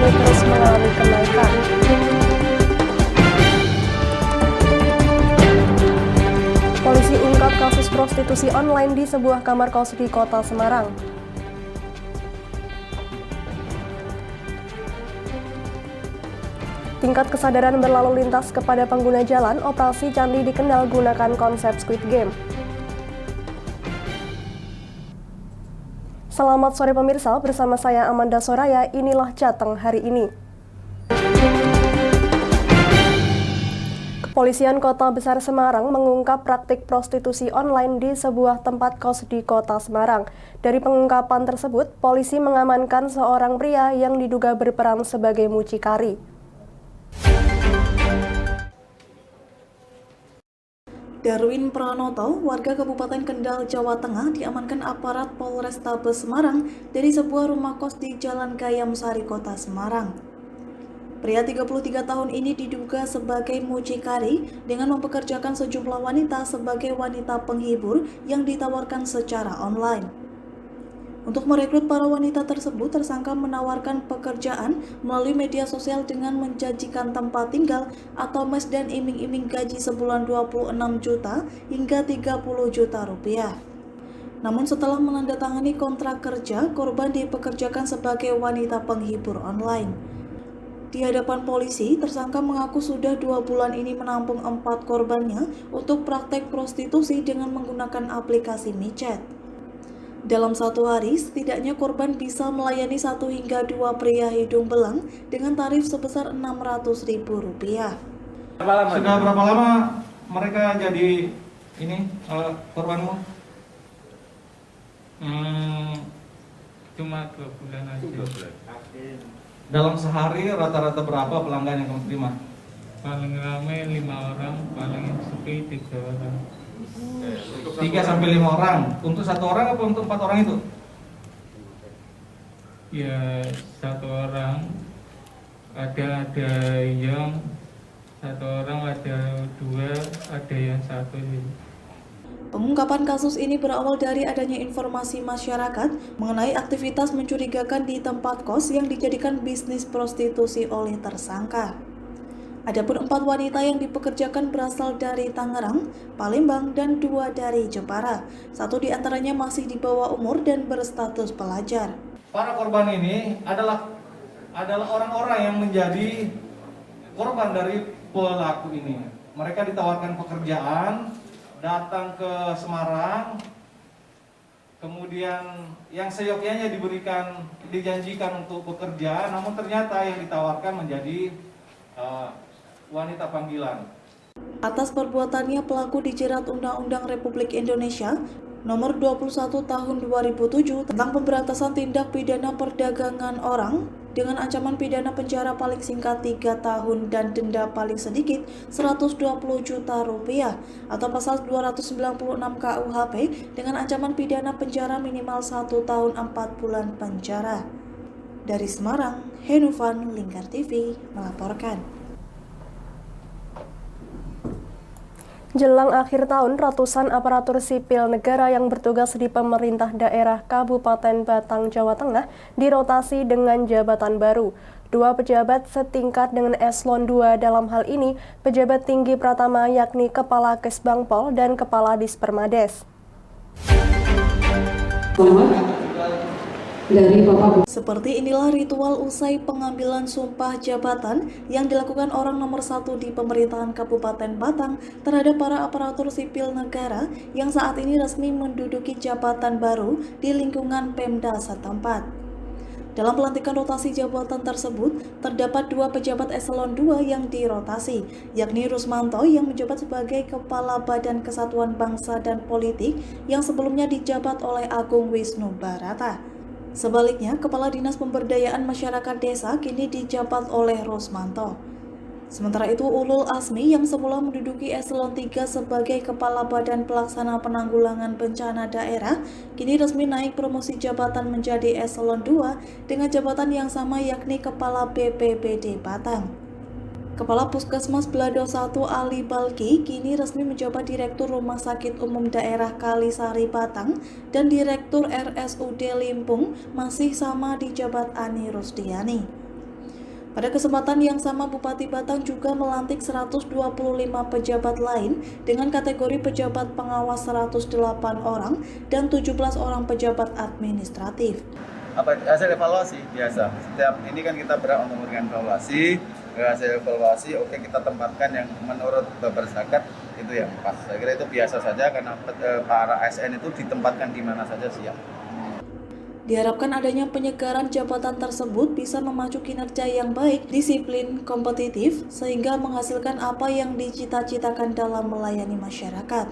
kini terus mengalami kenaikan. Polisi ungkap kasus prostitusi online di sebuah kamar kos di Kota Semarang. Tingkat kesadaran berlalu lintas kepada pengguna jalan, operasi Candi dikenal gunakan konsep Squid Game. Selamat sore pemirsa, bersama saya Amanda Soraya, inilah Jateng hari ini. Kepolisian Kota Besar Semarang mengungkap praktik prostitusi online di sebuah tempat kos di Kota Semarang. Dari pengungkapan tersebut, polisi mengamankan seorang pria yang diduga berperan sebagai mucikari. Darwin Pranoto, warga Kabupaten Kendal, Jawa Tengah, diamankan aparat Polrestabes Semarang dari sebuah rumah kos di Jalan Gayam Sari, Kota Semarang. Pria 33 tahun ini diduga sebagai mucikari dengan mempekerjakan sejumlah wanita sebagai wanita penghibur yang ditawarkan secara online. Untuk merekrut para wanita tersebut, tersangka menawarkan pekerjaan melalui media sosial dengan menjanjikan tempat tinggal atau mes dan iming-iming gaji sebulan 26 juta hingga 30 juta rupiah. Namun setelah menandatangani kontrak kerja, korban dipekerjakan sebagai wanita penghibur online. Di hadapan polisi, tersangka mengaku sudah 2 bulan ini menampung 4 korbannya untuk praktek prostitusi dengan menggunakan aplikasi micet. Dalam satu hari, setidaknya korban bisa melayani 1 hingga 2 pria hidung belang dengan tarif sebesar Rp600.000. Sudah berapa lama mereka jadi korbanmu? Cuma 2 bulan aja. Dalam sehari rata-rata berapa pelanggan yang kamu terima? Paling ramai 5 orang, paling sepi 3 orang. 3 sampai 5 orang. Untuk 1 orang apa untuk 4 orang itu? Ya 1 orang. Ada yang 1 orang, ada 2, ada yang 1. Pengungkapan kasus ini berawal dari adanya informasi masyarakat mengenai aktivitas mencurigakan di tempat kos yang dijadikan bisnis prostitusi oleh tersangka. Adapun 4 wanita yang dipekerjakan berasal dari Tangerang, Palembang, dan 2 dari Jepara. 1 diantaranya masih di bawah umur dan berstatus pelajar. Para korban ini adalah orang-orang yang menjadi korban dari pelaku ini. Mereka ditawarkan pekerjaan, datang ke Semarang, kemudian yang seyogyanya dijanjikan untuk bekerja, namun ternyata yang ditawarkan menjadi wanita panggilan. Atas perbuatannya, pelaku dijerat Undang-Undang Republik Indonesia Nomor 21 Tahun 2007 tentang pemberantasan tindak pidana perdagangan orang dengan ancaman pidana penjara paling singkat 3 tahun dan denda paling sedikit Rp120 juta atau pasal 296 KUHP dengan ancaman pidana penjara minimal 1 tahun 4 bulan penjara. Dari Semarang, Henufan, Lingkar TV melaporkan. Jelang akhir tahun, ratusan aparatur sipil negara yang bertugas di pemerintah daerah Kabupaten Batang, Jawa Tengah dirotasi dengan jabatan baru. 2 pejabat setingkat dengan eselon 2 dalam hal ini pejabat tinggi Pratama yakni Kepala Kesbangpol dan Kepala Dispermades. Seperti inilah ritual usai pengambilan sumpah jabatan yang dilakukan orang nomor 1 di pemerintahan Kabupaten Batang terhadap para aparatur sipil negara yang saat ini resmi menduduki jabatan baru di lingkungan Pemda setempat. Dalam pelantikan rotasi jabatan tersebut, terdapat 2 pejabat eselon 2 yang dirotasi, yakni Rusmanto yang menjabat sebagai Kepala Badan Kesatuan Bangsa dan Politik yang sebelumnya dijabat oleh Agung Wisnu Barata. Sebaliknya, Kepala Dinas Pemberdayaan Masyarakat Desa kini dijabat oleh Rusmanto. Sementara itu, Ulul Asmi yang semula menduduki eselon 3 sebagai Kepala Badan Pelaksana Penanggulangan Bencana Daerah, kini resmi naik promosi jabatan menjadi eselon 2 dengan jabatan yang sama yakni Kepala BPBD Batang. Kepala Puskesmas Blado 1 Ali Balki kini resmi menjabat Direktur Rumah Sakit Umum Daerah Kalisari Batang dan Direktur RSUD Limpung masih sama dijabat Ani Rusdiani. Pada kesempatan yang sama, Bupati Batang juga melantik 125 pejabat lain dengan kategori pejabat pengawas 108 orang dan 17 orang pejabat administratif. Hasil evaluasi biasa. Setiap ini kan kita berhak untuk memberikan evaluasi. Hasil evaluasi oke kita tempatkan yang menurut Bapak Zakat itu yang pas. Saya kira itu biasa saja karena para ASN itu ditempatkan di mana saja siap. Diharapkan adanya penyegaran jabatan tersebut bisa memacu kinerja yang baik, disiplin, kompetitif, sehingga menghasilkan apa yang dicita-citakan dalam melayani masyarakat.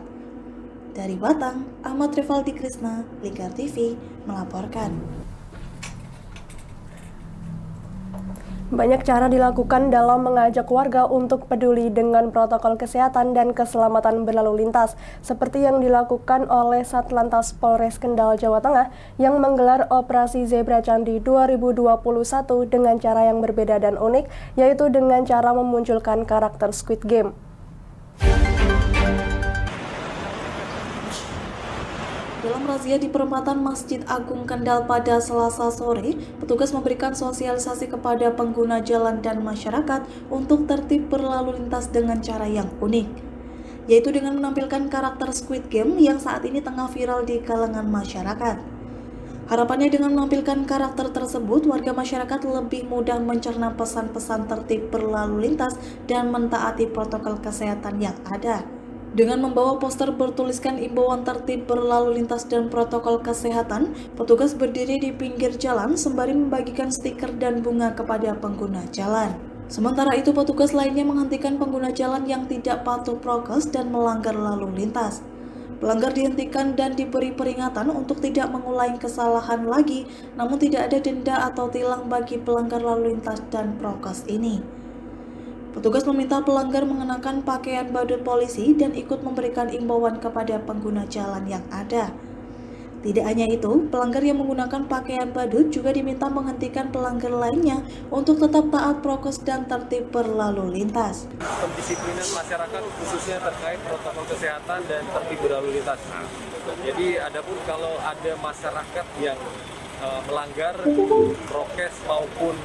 Dari Batang, Ahmad Rivaldi Krisna, Lingkar TV, melaporkan. Banyak cara dilakukan dalam mengajak warga untuk peduli dengan protokol kesehatan dan keselamatan berlalu lintas, seperti yang dilakukan oleh Satlantas Polres Kendal, Jawa Tengah, yang menggelar Operasi Zebra Candi 2021 dengan cara yang berbeda dan unik, yaitu dengan cara memunculkan karakter Squid Game. Dalam razia di perempatan Masjid Agung Kendal pada Selasa sore, petugas memberikan sosialisasi kepada pengguna jalan dan masyarakat untuk tertib berlalu lintas dengan cara yang unik, yaitu dengan menampilkan karakter Squid Game yang saat ini tengah viral di kalangan masyarakat. Harapannya dengan menampilkan karakter tersebut, warga masyarakat lebih mudah mencerna pesan-pesan tertib berlalu lintas dan mentaati protokol kesehatan yang ada. Dengan membawa poster bertuliskan imbauan tertib berlalu lintas dan protokol kesehatan, petugas berdiri di pinggir jalan sembari membagikan stiker dan bunga kepada pengguna jalan. Sementara itu, petugas lainnya menghentikan pengguna jalan yang tidak patuh prokes dan melanggar lalu lintas. Pelanggar dihentikan dan diberi peringatan untuk tidak mengulangi kesalahan lagi, namun tidak ada denda atau tilang bagi pelanggar lalu lintas dan prokes ini. Petugas meminta pelanggar mengenakan pakaian badut polisi dan ikut memberikan imbauan kepada pengguna jalan yang ada. Tidak hanya itu, pelanggar yang menggunakan pakaian badut juga diminta menghentikan pelanggar lainnya untuk tetap taat prokes dan tertib berlalu lintas. Pendisiplinan masyarakat khususnya terkait protokol kesehatan dan tertib berlalu lintas. Jadi adapun kalau ada masyarakat yang melanggar prokes maupun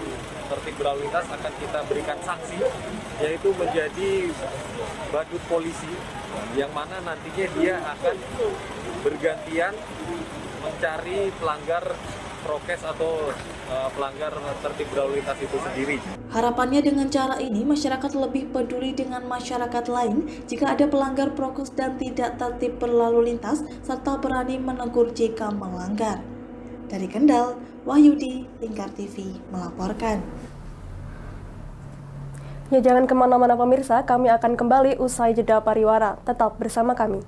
tertib berlalu lintas akan kita berikan sanksi, yaitu menjadi badut polisi yang mana nantinya dia akan bergantian mencari pelanggar prokes atau pelanggar tertib berlalu lintas itu sendiri. Harapannya dengan cara ini masyarakat lebih peduli dengan masyarakat lain jika ada pelanggar prokes dan tidak tertib berlalu lintas serta berani menegur jika melanggar. Dari Kendal, Wahyudi, Lingkar TV melaporkan. Ya, jangan kemana-mana pemirsa, kami akan kembali usai jeda pariwara. Tetap bersama kami.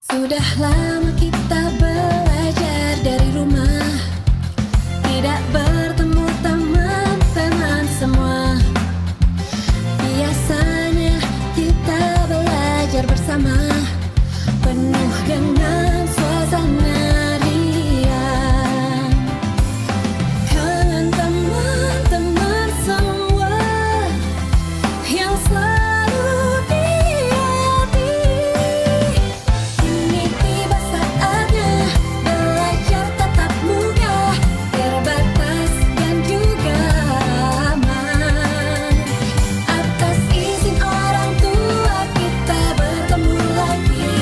Sudah lama kita belajar dari rumah, tidak bertemu teman-teman semua. Biasanya kita belajar bersama, penuh dengan suasana riang. Dengan teman-teman semua yang selalu di hati. Kini tiba saatnya belajar tatap muka, terbatas dan juga aman. Atas izin orang tua kita bertemu lagi,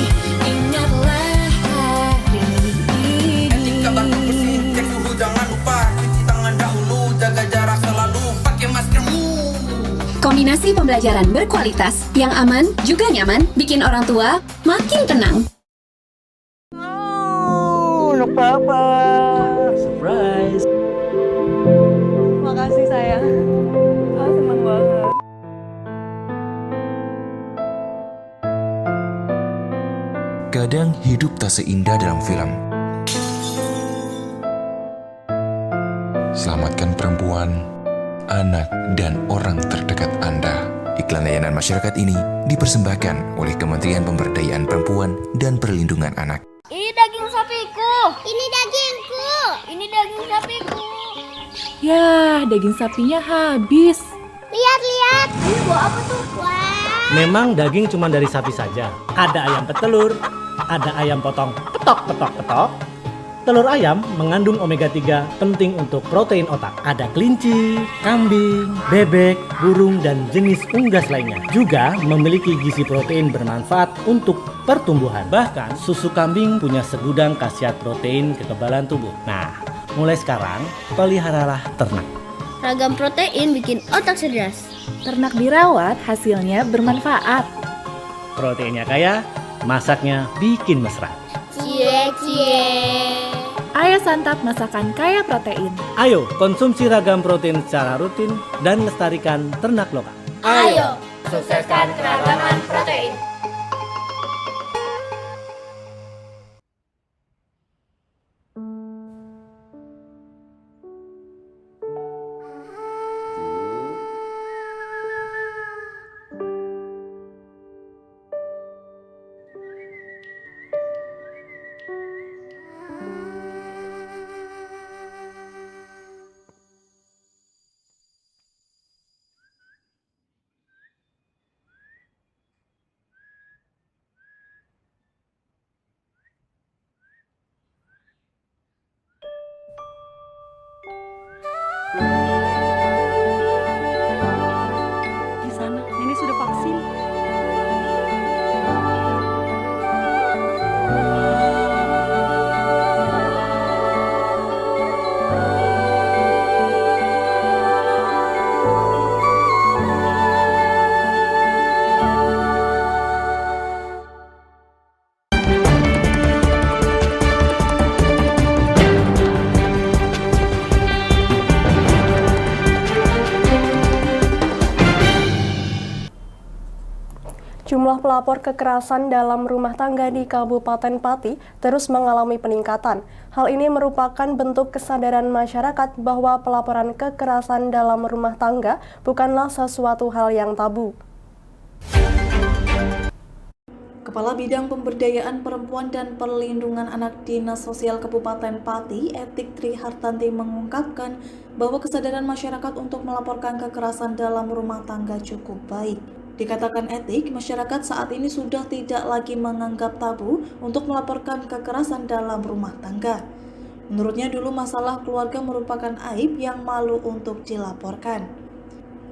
ingatlah hari ini. Etika baku bersih, cek suhu jangan lupa, cuci tangan dahulu, jaga jarak selalu, pakai maskermu. Kombinasi pembelajaran berkualitas yang aman juga nyaman bikin orang tua makin tenang. Untuk papa surprise. Makasih sayang. Seneng banget. Kadang hidup tak seindah dalam film. Selamatkan perempuan, anak, dan orang terdekat Anda. Iklan layanan masyarakat ini dipersembahkan oleh Kementerian Pemberdayaan Perempuan dan Perlindungan Anak. Ini daging sapiku. Ini dagingku. Ini daging sapiku. Ya, daging sapinya habis. Lihat. Ini buah apa tuh? Wah, Memang daging cuma dari sapi saja. Ada ayam petelur, ada ayam potong petok. Telur ayam mengandung omega 3 penting untuk protein otak. Ada kelinci, kambing, bebek, burung, dan jenis unggas lainnya. Juga memiliki gizi protein bermanfaat untuk pertumbuhan. Bahkan susu kambing punya segudang khasiat protein kekebalan tubuh. Nah, mulai sekarang peliharalah ternak. Ragam protein bikin otak cerdas. Ternak dirawat, hasilnya bermanfaat. Proteinnya kaya, masaknya bikin mesra. Cie. Ayo santap masakan kaya protein. Ayo konsumsi ragam protein secara rutin dan lestarikan ternak lokal. Ayo, sukseskan keragaman protein. Di sana, Nenek sudah vaksin. Jumlah pelapor kekerasan dalam rumah tangga di Kabupaten Pati terus mengalami peningkatan. Hal ini merupakan bentuk kesadaran masyarakat bahwa pelaporan kekerasan dalam rumah tangga bukanlah sesuatu hal yang tabu. Kepala Bidang Pemberdayaan Perempuan dan Perlindungan Anak Dinas Sosial Kabupaten Pati, Etik Tri Hartanti mengungkapkan bahwa kesadaran masyarakat untuk melaporkan kekerasan dalam rumah tangga cukup baik. Dikatakan Etik, masyarakat saat ini sudah tidak lagi menganggap tabu untuk melaporkan kekerasan dalam rumah tangga. Menurutnya dulu masalah keluarga merupakan aib yang malu untuk dilaporkan.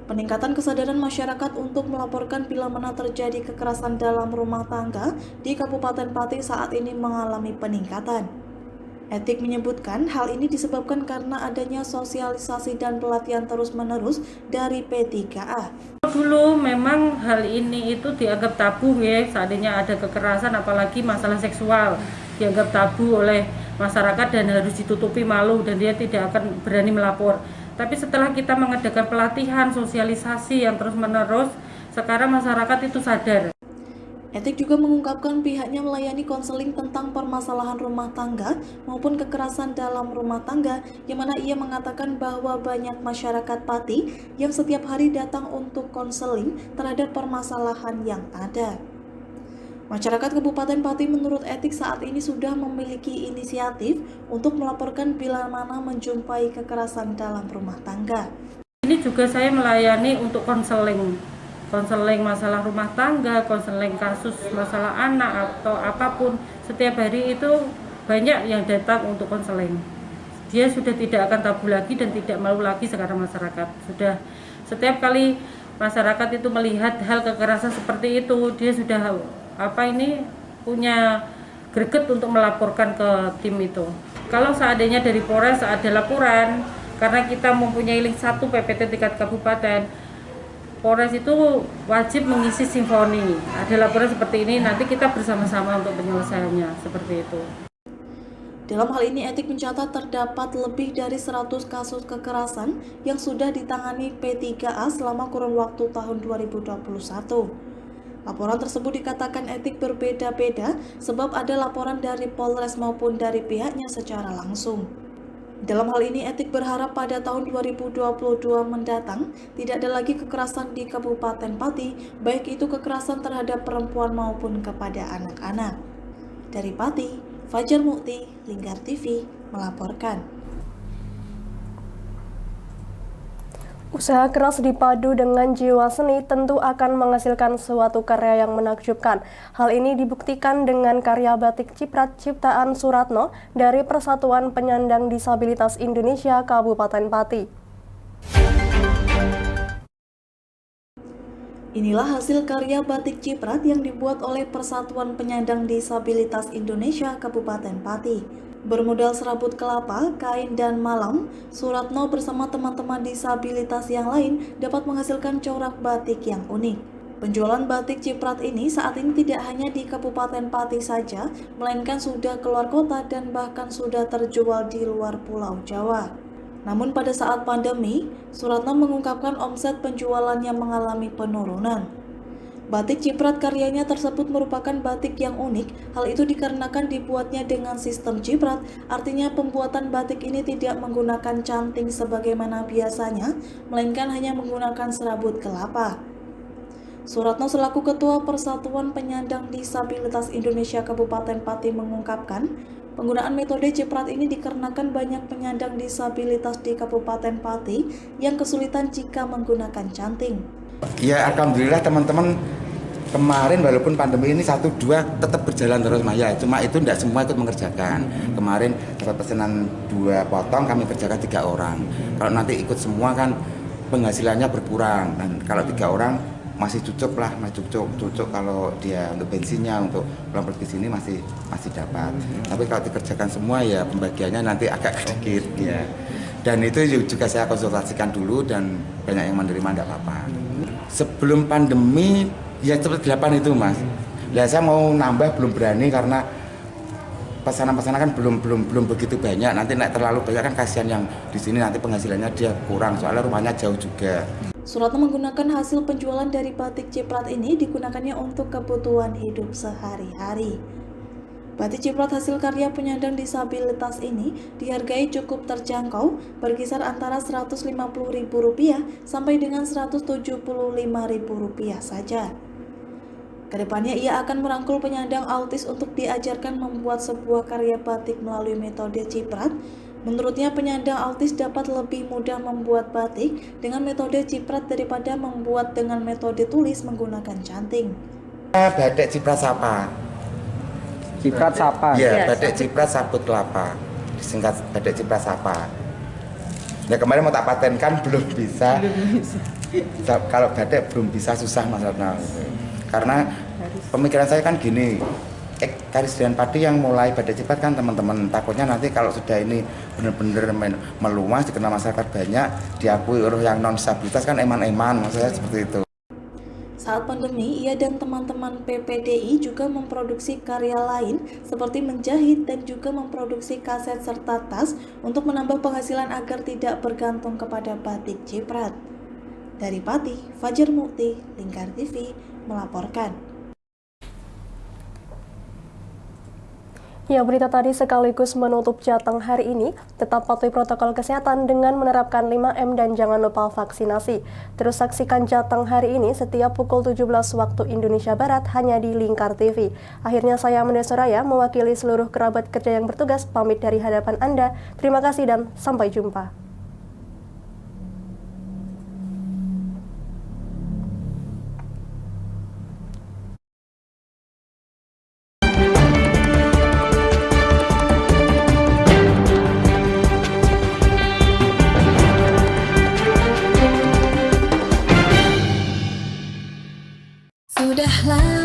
Peningkatan kesadaran masyarakat untuk melaporkan bila mana terjadi kekerasan dalam rumah tangga di Kabupaten Pati saat ini mengalami peningkatan. Etik menyebutkan hal ini disebabkan karena adanya sosialisasi dan pelatihan terus-menerus dari P3A. Dulu memang hal ini itu dianggap tabu ya, seandainya ada kekerasan apalagi masalah seksual dianggap tabu oleh masyarakat dan harus ditutupi malu dan dia tidak akan berani melapor. Tapi setelah kita mengadakan pelatihan sosialisasi yang terus-menerus, sekarang masyarakat itu sadar. Etik juga mengungkapkan pihaknya melayani konseling tentang permasalahan rumah tangga maupun kekerasan dalam rumah tangga, yang mana ia mengatakan bahwa banyak masyarakat Pati yang setiap hari datang untuk konseling terhadap permasalahan yang ada. Masyarakat Kabupaten Pati menurut Etik saat ini sudah memiliki inisiatif untuk melaporkan bila mana menjumpai kekerasan dalam rumah tangga. Ini juga saya melayani untuk konseling masalah rumah tangga, konseling kasus masalah anak atau apapun. Setiap hari itu banyak yang datang untuk konseling. Dia sudah tidak akan tabu lagi dan tidak malu lagi sekarang masyarakat. Sudah setiap kali masyarakat itu melihat hal kekerasan seperti itu, dia sudah punya greget untuk melaporkan ke tim itu. Kalau seandainya dari Polres ada laporan, karena kita mempunyai link 1 PPT tingkat kabupaten, Polres itu wajib mengisi simfoni. Ada laporan seperti ini, nanti kita bersama-sama untuk penyelesaiannya, seperti itu. Dalam hal ini Etik mencatat terdapat lebih dari 100 kasus kekerasan yang sudah ditangani P3A selama kurun waktu tahun 2021. Laporan tersebut dikatakan Etik berbeda-beda sebab ada laporan dari Polres maupun dari pihaknya secara langsung. Dalam hal ini Etik berharap pada tahun 2022 mendatang tidak ada lagi kekerasan di Kabupaten Pati, baik itu kekerasan terhadap perempuan maupun kepada anak-anak. Dari Pati, Fajar Mukti, Lingkar TV melaporkan. Usaha keras dipadu dengan jiwa seni tentu akan menghasilkan suatu karya yang menakjubkan. Hal ini dibuktikan dengan karya batik ciprat ciptaan Suratno dari Persatuan Penyandang Disabilitas Indonesia Kabupaten Pati. Inilah hasil karya batik ciprat yang dibuat oleh Persatuan Penyandang Disabilitas Indonesia Kabupaten Pati. Bermodal serabut kelapa, kain, dan malam, Suratno bersama teman-teman disabilitas yang lain dapat menghasilkan corak batik yang unik. Penjualan batik ciprat ini saat ini tidak hanya di Kabupaten Pati saja, melainkan sudah keluar kota dan bahkan sudah terjual di luar Pulau Jawa. Namun pada saat pandemi, Suratno mengungkapkan omset penjualannya mengalami penurunan. Batik ciprat karyanya tersebut merupakan batik yang unik. Hal itu dikarenakan dibuatnya dengan sistem ciprat, artinya pembuatan batik ini tidak menggunakan canting sebagaimana biasanya, melainkan hanya menggunakan serabut kelapa. Suratno selaku Ketua Persatuan Penyandang Disabilitas Indonesia Kabupaten Pati mengungkapkan, penggunaan metode ciprat ini dikarenakan banyak penyandang disabilitas di Kabupaten Pati yang kesulitan jika menggunakan canting. Ya alhamdulillah teman-teman, kemarin walaupun pandemi ini 1-2 tetap berjalan terus Maya, cuma itu tidak semua ikut mengerjakan. Kemarin dapat pesanan 2 potong, kami kerjakan 3 orang. Kalau nanti ikut semua kan penghasilannya berkurang, dan kalau 3 orang masih cukup lah, masih cukup kalau dia untuk bensinnya, untuk pulang pergi sini masih dapat. Tapi kalau dikerjakan semua ya pembagiannya nanti agak sedikit ya. Dan itu juga saya konsultasikan dulu dan banyak yang menerima, tidak apa-apa. Sebelum pandemi ya seperti 8 itu Mas. Ya saya mau nambah belum berani karena pesanan-pesanan kan belum begitu banyak. Nanti naik terlalu banyak kan kasihan yang di sini, nanti penghasilannya dia kurang soalnya rumahnya jauh juga. Suratno menggunakan hasil penjualan dari batik ciprat ini digunakannya untuk kebutuhan hidup sehari-hari. Batik ciprat hasil karya penyandang disabilitas ini dihargai cukup terjangkau, berkisar antara Rp150.000 sampai dengan Rp175.000 saja. Kedepannya ia akan merangkul penyandang autis untuk diajarkan membuat sebuah karya batik melalui metode ciprat. Menurutnya penyandang autis dapat lebih mudah membuat batik dengan metode ciprat daripada membuat dengan metode tulis menggunakan canting. Batik ciprat sapa? Ciprat sapa? Iya, batik ciprat sabut kelapa, disingkat batik ciprat sapa. Ya kemarin mau tak patenkan belum bisa. Kalau batik belum bisa, susah Mas Ratna. Karena pemikiran saya kan gini, Karisdian Pati yang mulai batik ciprat kan teman-teman, takutnya nanti kalau sudah ini benar-benar meluas dikenal masyarakat banyak, diakui orang yang non disabilitas kan eman-eman, maksudnya seperti itu. Saat pandemi, ia dan teman-teman PPDI juga memproduksi karya lain seperti menjahit dan juga memproduksi kaset serta tas untuk menambah penghasilan agar tidak bergantung kepada batik ciprat. Dari Pati, Fajar Mukti, Lingkar TV melaporkan. Ya, berita tadi sekaligus menutup Jateng hari ini. Tetap patuhi protokol kesehatan dengan menerapkan 5M dan jangan lupa vaksinasi. Terus saksikan Jateng hari ini setiap pukul 17 waktu Indonesia Barat hanya di Lingkar TV. Akhirnya saya Amanda Soraya mewakili seluruh kerabat kerja yang bertugas pamit dari hadapan Anda. Terima kasih dan sampai jumpa. Sudahlah